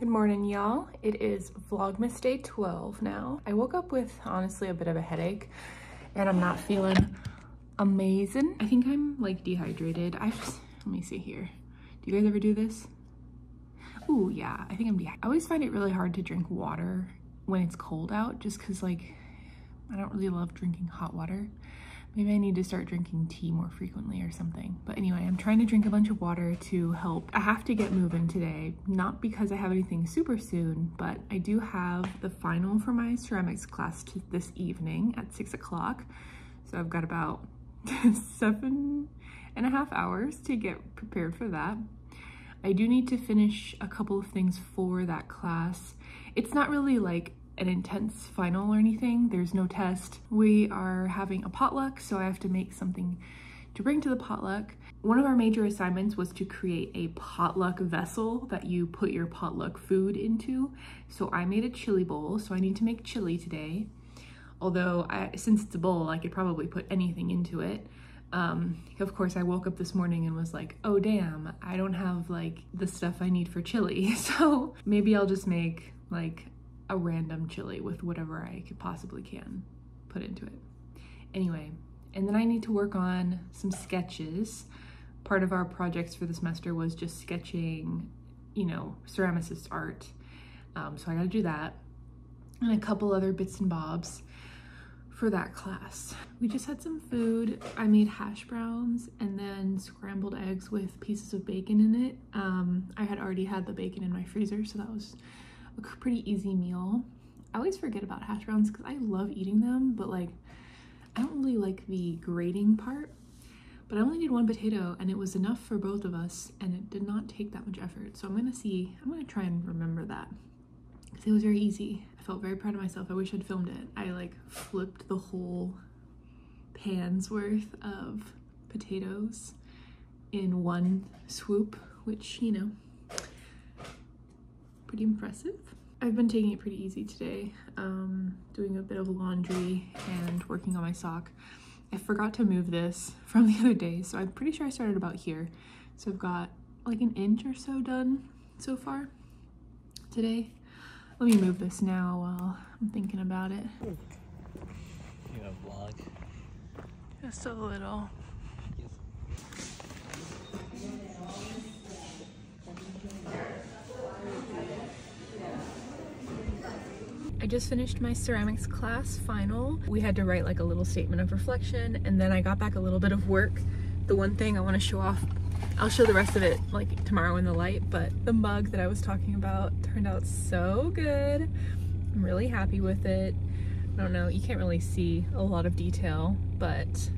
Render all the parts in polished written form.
Good morning, y'all. It is Vlogmas day 12 now. I woke up with honestly a bit of a headache and I'm not feeling amazing. I think I'm like dehydrated. Let me see here. Do you guys ever do this? Ooh, yeah, I think I'm dehydrated. I always find it really hard to drink water when it's cold out just because like, I don't really love drinking hot water. Maybe I need to start drinking tea more frequently or something. But anyway, I'm trying to drink a bunch of water to help. I have to get moving today, not because I have anything super soon, but I do have the final for my ceramics class this evening at 6 o'clock. So I've got about 7.5 hours to get prepared for that. I do need to finish a couple of things for that class. It's not really like an intense final or anything. There's no test. We are having a potluck, so I have to make something to bring to the potluck. One of our major assignments was to create a potluck vessel that you put your potluck food into. So I made a chili bowl, so I need to make chili today. Although since it's a bowl, I could probably put anything into it. Of course, I woke up this morning and was like, oh damn, I don't have like the stuff I need for chili. So maybe I'll just make like a random chili with whatever I could possibly can put into it. Anyway, and then I need to work on some sketches. Part of our projects for the semester was just sketching, you know, ceramicist art. So I gotta do that and a couple other bits and bobs for that class. We just had some food. I made hash browns and then scrambled eggs with pieces of bacon in it. I had already had the bacon in my freezer, so that was a pretty easy meal. I always forget about hash browns because I love eating them, but like I don't really like the grating part. But I only did one potato and it was enough for both of us and it did not take that much effort. So I'm gonna try and remember that because it was very easy. I felt very proud of myself. I wish I'd filmed it. I like flipped the whole pan's worth of potatoes in one swoop, which, you know, pretty impressive. I've been taking it pretty easy today, doing a bit of laundry and working on my sock. I forgot to move this from the other day, so I'm pretty sure I started about here. So I've got like an inch or so done so far today. Let me move this now while I'm thinking about it. You have a vlog? Just a little. I just finished my ceramics class final. We had to write like a little statement of reflection and then I got back a little bit of work. The one thing I want to show off, I'll show the rest of it like tomorrow in the light, but the mug that I was talking about turned out so good. I'm really happy with it. I don't know, you can't really see a lot of detail, but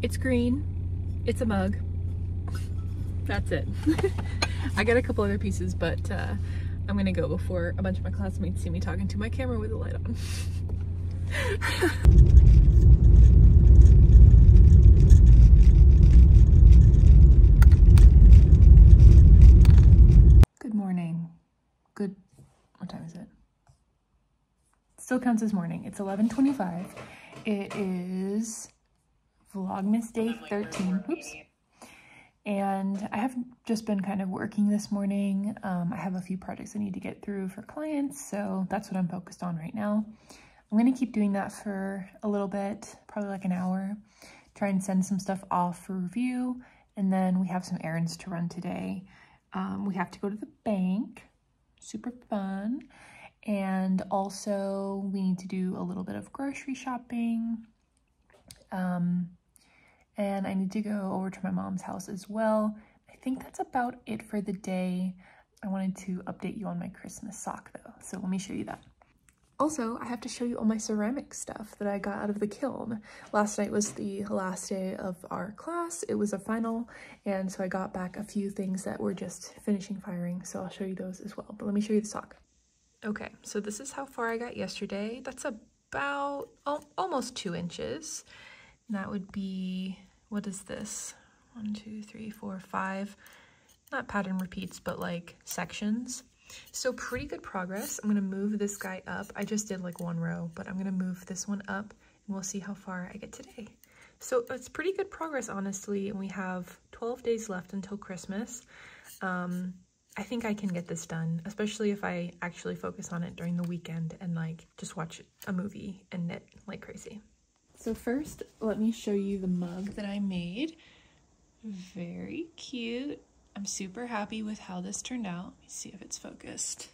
it's green, it's a mug, that's it. I got a couple other pieces, but I'm gonna go before a bunch of my classmates see me talking to my camera with the light on. Good morning. What time is it? Still counts as morning. It's 11:25. It is Vlogmas day 13. Oops. And I have just been kind of working this morning. I have a few projects I need to get through for clients, so that's what I'm focused on right now. I'm gonna keep doing that for a little bit, probably like an hour, try and send some stuff off for review, and then we have some errands to run today. We have to go to the bank, super fun, and also we need to do a little bit of grocery shopping. And I need to go over to my mom's house as well. I think that's about it for the day. I wanted to update you on my Christmas sock though, so let me show you that. Also, I have to show you all my ceramic stuff that I got out of the kiln. Last night was the last day of our class. It was a final, and so I got back a few things that were just finishing firing, so I'll show you those as well. But let me show you the sock. Okay, so this is how far I got yesterday. That's about almost 2 inches. And that would be, what is this? 1, 2, 3, 4, 5, not pattern repeats, but like sections. So pretty good progress. I'm gonna move this guy up. I just did like 1 row, but I'm gonna move this one up and we'll see how far I get today. So it's pretty good progress, honestly, and we have 12 days left until Christmas. I think I can get this done, especially if I actually focus on it during the weekend and like just watch a movie and knit like crazy. So first, let me show you the mug that I made. Very cute. I'm super happy with how this turned out. Let me see if it's focused.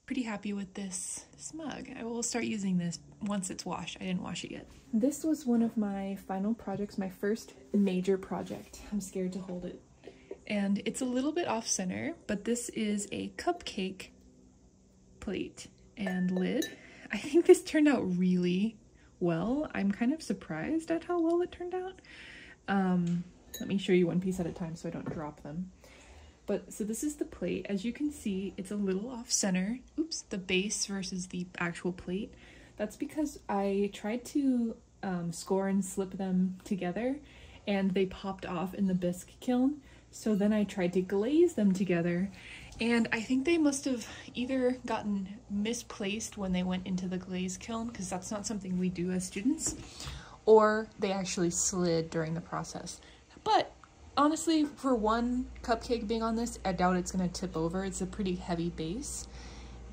Pretty happy with this mug. I will start using this once it's washed. I didn't wash it yet. This was one of my final projects, my first major project. I'm scared to hold it. And it's a little bit off center, but this is a cupcake plate and lid. I think this turned out really well. I'm kind of surprised at how well it turned out. Let me show you one piece at a time so I don't drop them. But so this is the plate. As you can see, it's a little off center. Oops, the base versus the actual plate. That's because I tried to score and slip them together and they popped off in the bisque kiln. So then I tried to glaze them together and I think they must have either gotten misplaced when they went into the glaze kiln, because that's not something we do as students, or they actually slid during the process. But honestly, for one cupcake being on this, I doubt it's gonna tip over. It's a pretty heavy base,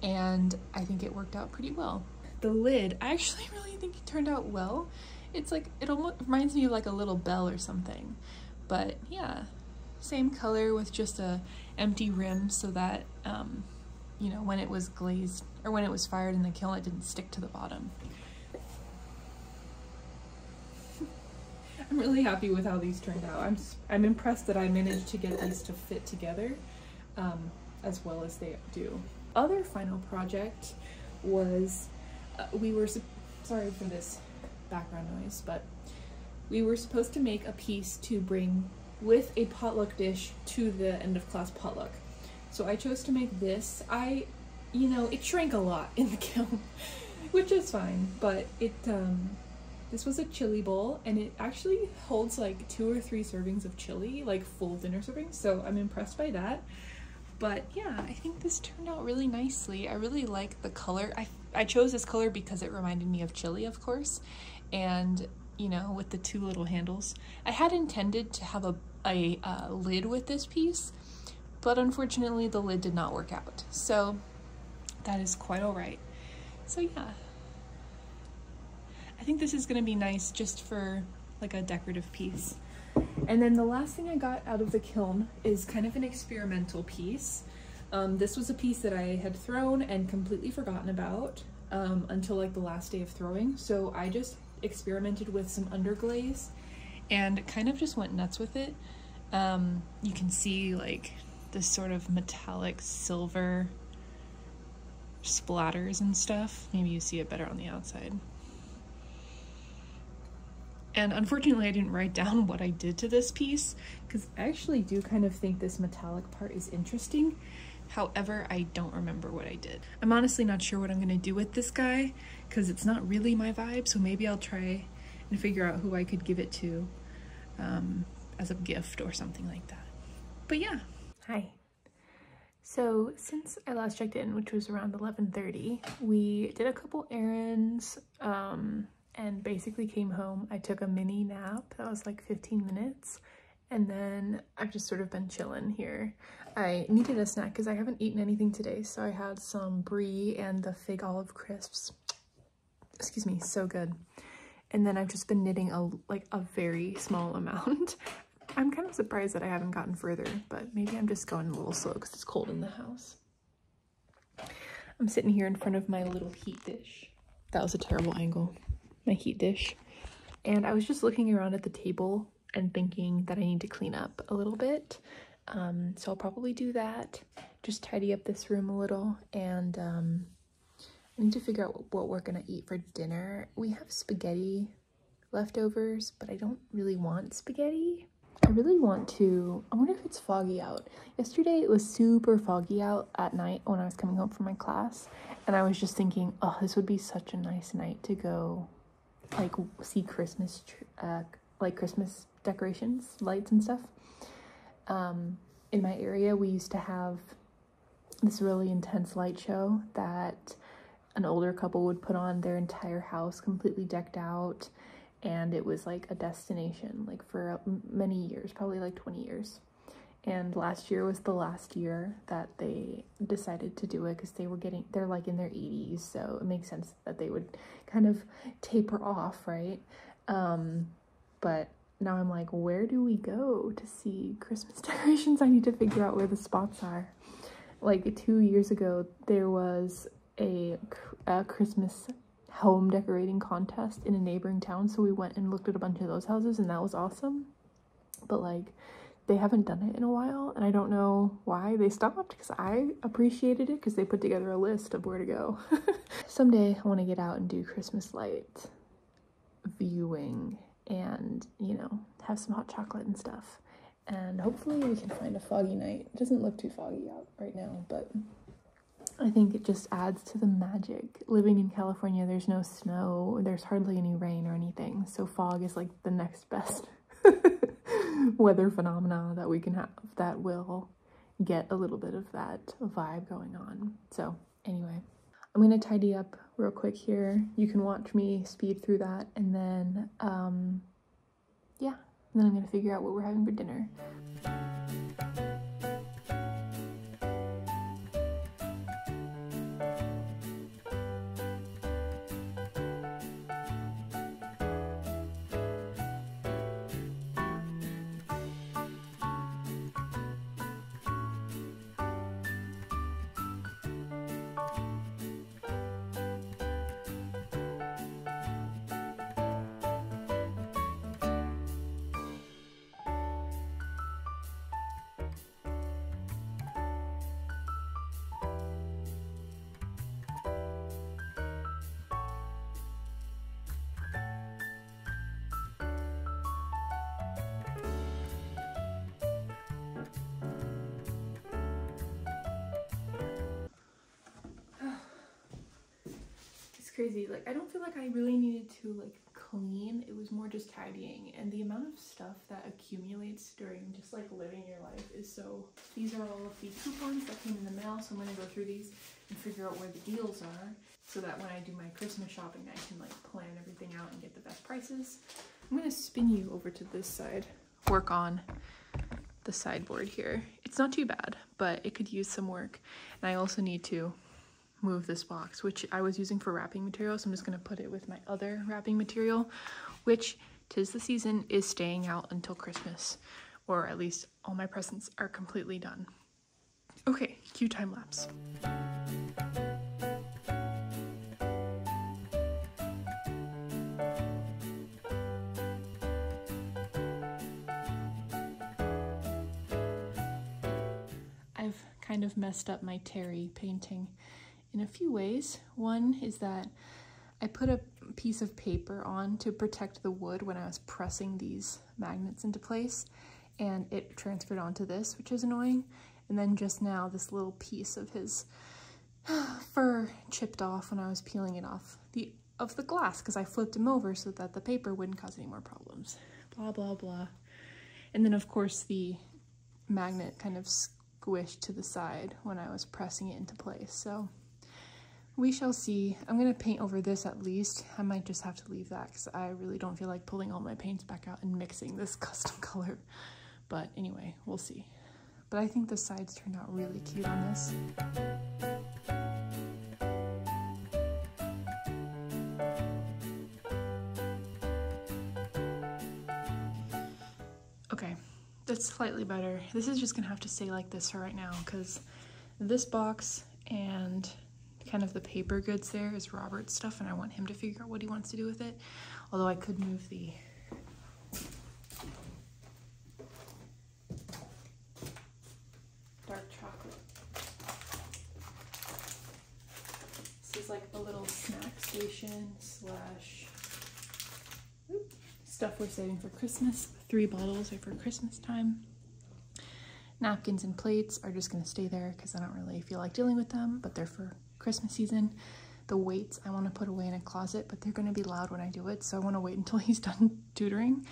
and I think it worked out pretty well. The lid, I actually really think it turned out well. It's like, it almost reminds me of like a little bell or something. But yeah, same color with just a empty rim so that, you know, when it was glazed, or when it was fired in the kiln, it didn't stick to the bottom. I'm really happy with how these turned out. I'm impressed that I managed to get these to fit together as well as they do. Other final project was, sorry for this background noise, but we were supposed to make a piece to bring with a potluck dish to the end of class potluck. So I chose to make this. You know, it shrank a lot in the kiln, which is fine, but this was a chili bowl, and it actually holds like 2 or 3 servings of chili, like full dinner servings, so I'm impressed by that. But yeah, I think this turned out really nicely. I really like the color. I chose this color because it reminded me of chili, of course, and you know, with the 2 little handles. I had intended to have a lid with this piece, but unfortunately the lid did not work out, so that is quite all right. So yeah, I think this is gonna be nice just for like a decorative piece. And then the last thing I got out of the kiln is kind of an experimental piece. This was a piece that I had thrown and completely forgotten about until like the last day of throwing. So I just experimented with some underglaze and kind of just went nuts with it. You can see like this sort of metallic silver splatters and stuff. Maybe you see it better on the outside. And unfortunately, I didn't write down what I did to this piece because I actually do kind of think this metallic part is interesting. However, I don't remember what I did. I'm honestly not sure what I'm gonna do with this guy because it's not really my vibe, so maybe I'll try and figure out who I could give it to as a gift or something like that. But yeah. Hi. So since I last checked in, which was around 11:30, we did a couple errands and basically came home. I took a mini nap that was like 15 minutes, and then I've just sort of been chilling here. I needed a snack because I haven't eaten anything today, so I had some brie and the fig olive crisps. Excuse me, so good. And then I've just been knitting a very small amount. I'm kind of surprised that I haven't gotten further, but maybe I'm just going a little slow because it's cold in the house. I'm sitting here in front of my little heat dish. That was a terrible angle. My heat dish. And I was just looking around at the table and thinking that I need to clean up a little bit. So I'll probably do that. Just tidy up this room a little, and I need to figure out what we're gonna eat for dinner. We have spaghetti leftovers, but I don't really want spaghetti. I wonder if it's foggy out. Yesterday it was super foggy out at night when I was coming home from my class, and I was just thinking, oh, this would be such a nice night to go like see Christmas decorations, lights and stuff. In my area we used to have this really intense light show that an older couple would put on, their entire house completely decked out, and it was like a destination like for many years, probably like 20 years. And last year was the last year that they decided to do it because they're like in their 80s, so it makes sense that they would kind of taper off, right? But now I'm like, where do we go to see Christmas decorations? I need to figure out where the spots are. Like 2 years ago, there was a Christmas home decorating contest in a neighboring town, so we went and looked at a bunch of those houses, and that was awesome. But like, they haven't done it in a while, and I don't know why they stopped, because I appreciated it because they put together a list of where to go. Someday I want to get out and do Christmas light viewing and, you know, have some hot chocolate and stuff. And hopefully we can find a foggy night. It doesn't look too foggy out right now, but I think it just adds to the magic. Living in California, there's no snow, there's hardly any rain or anything, so fog is like the next best weather phenomena that we can have that will get a little bit of that vibe going on. So anyway, I'm gonna tidy up real quick here. You can watch me speed through that, and then yeah, and then I'm gonna figure out what we're having for dinner. Crazy. Like, I don't feel like I really needed to like clean. It was more just tidying, and the amount of stuff that accumulates during just like living your life is so. These are all of the coupons that came in the mail, so I'm gonna go through these and figure out where the deals are so that when I do my Christmas shopping I can like plan everything out and get the best prices. I'm gonna spin you over to this side, work on the sideboard here. It's not too bad, but it could use some work, and I also need to move this box, which I was using for wrapping material, so I'm just going to put it with my other wrapping material, which 'tis the season is staying out until Christmas, or at least all my presents are completely done. Okay, cue time lapse. I've kind of messed up my Terry painting in a few ways. One is that I put a piece of paper on to protect the wood when I was pressing these magnets into place, and it transferred onto this, which is annoying. And then just now, this little piece of his fur chipped off when I was peeling it off of the glass, because I flipped him over so that the paper wouldn't cause any more problems. Blah, blah, blah. And then, of course, the magnet kind of squished to the side when I was pressing it into place, so we shall see. I'm gonna paint over this at least. I might just have to leave that because I really don't feel like pulling all my paints back out and mixing this custom color. But anyway, we'll see. But I think the sides turned out really cute on this. Okay, that's slightly better. This is just gonna have to stay like this for right now because this box and kind of the paper goods there is Robert's stuff, and I want him to figure out what he wants to do with it. Although I could move the dark chocolate. This is like a little snack station slash stuff we're saving for Christmas. 3 bottles are for Christmas time. Napkins and plates are just gonna stay there because I don't really feel like dealing with them, but they're for Christmas season. The weights I want to put away in a closet, but they're going to be loud when I do it, so I want to wait until he's done tutoring.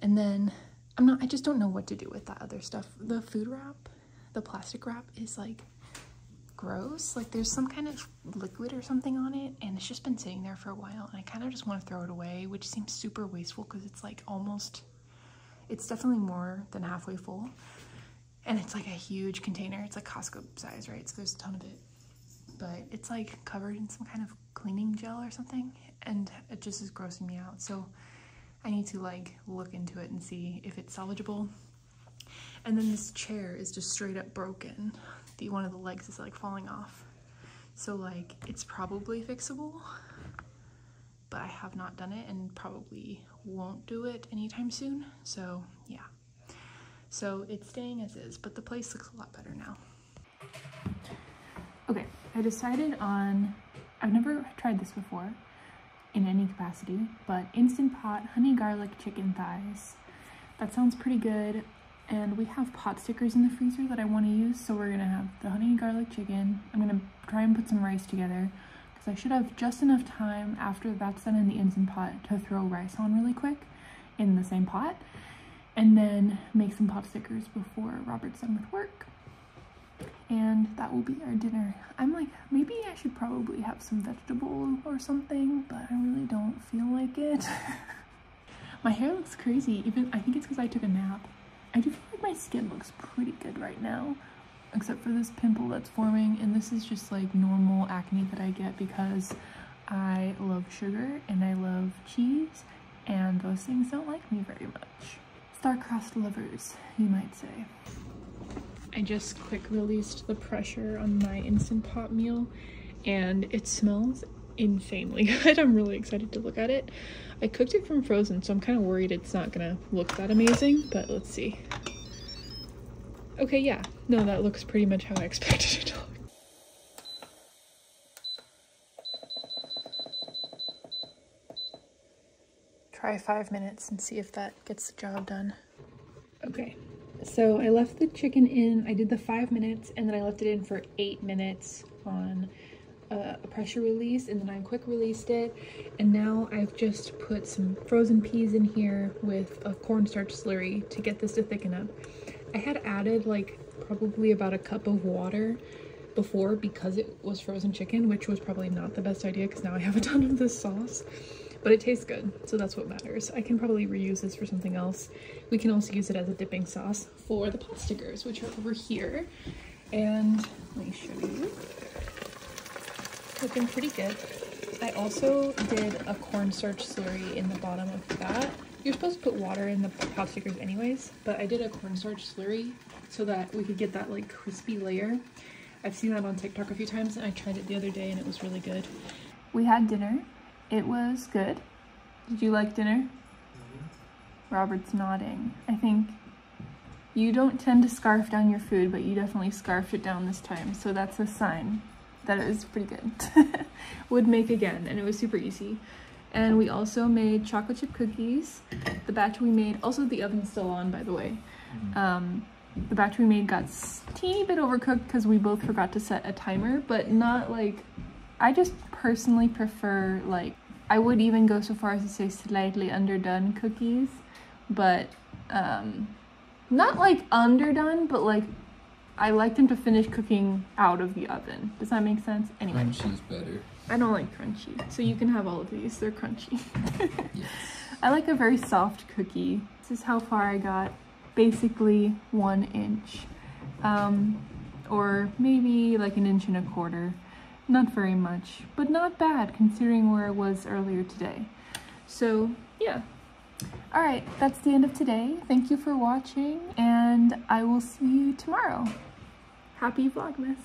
And then I just don't know what to do with that other stuff. The food wrap, the plastic wrap is like gross. Like there's some kind of liquid or something on it, and it's just been sitting there for a while, and I kind of just want to throw it away, which seems super wasteful because it's like almost, it's definitely more than halfway full, and it's like a huge container. It's like Costco size, right? So there's a ton of it, but it's like covered in some kind of cleaning gel or something, and it just is grossing me out. So I need to like look into it and see if it's salvageable. And then this chair is just straight up broken. One of the legs is like falling off. So like it's probably fixable, but I have not done it and probably won't do it anytime soon. So yeah. So it's staying as is, but the place looks a lot better now. Okay, I decided on, I've never tried this before in any capacity, but Instant Pot honey garlic chicken thighs. That sounds pretty good. And we have pot stickers in the freezer that I want to use, so we're gonna have the honey garlic chicken. I'm gonna try and put some rice together because I should have just enough time after that's done in the Instant Pot to throw rice on really quick in the same pot, and then make some pot stickers before Robert's done with work. And that will be our dinner. I'm like, maybe I should probably have some vegetable or something, but I really don't feel like it. My hair looks crazy. Even I think it's because I took a nap. I do feel like my skin looks pretty good right now, except for this pimple that's forming, and this is just like normal acne that I get because I love sugar and I love cheese, and those things don't like me very much. Star-crossed lovers, you might say. I just quick released the pressure on my Instant Pot meal, and it smells insanely good. I'm really excited to look at it. I cooked it from frozen, so I'm kind of worried it's not gonna look that amazing, but let's see. Okay, yeah, no, that looks pretty much how I expected it to look. Try 5 minutes and see if that gets the job done. Okay, so I left the chicken in, I did the 5 minutes, and then I left it in for 8 minutes on a pressure release, and then I quick released it, and now I've just put some frozen peas in here with a cornstarch slurry to get this to thicken up. I had added like probably about a cup of water before because it was frozen chicken, which was probably not the best idea because now I have a ton of this sauce, but it tastes good, so that's what matters. I can probably reuse this for something else. We can also use it as a dipping sauce for the pot stickers, which are over here, and let me show you. Looking pretty good. I also did a cornstarch slurry in the bottom of that. You're supposed to put water in the pot stickers anyways, but I did a cornstarch slurry so that we could get that like crispy layer. I've seen that on TikTok a few times, and I tried it the other day and it was really good. We had dinner. It was good. Did you like dinner? Mm-hmm. Robert's nodding. I think you don't tend to scarf down your food, but you definitely scarfed it down this time, so that's a sign that it was pretty good. Would make again, and it was super easy. And we also made chocolate chip cookies. The batch we made, also the oven's still on, by the way. The batch we made got a teeny bit overcooked because we both forgot to set a timer, but not like, I just personally prefer, like, I would even go so far as to say slightly underdone cookies, but not like underdone, but like I like them to finish cooking out of the oven. Does that make sense? Anyway. Crunchy's better. I don't like crunchy, so you can have all of these. They're crunchy. Yes. I like a very soft cookie. This is how far I got. Basically 1 inch. Or maybe like 1.25 inches. Not very much, but not bad considering where it was earlier today. So yeah. Alright, that's the end of today. Thank you for watching, and I will see you tomorrow. Happy Vlogmas!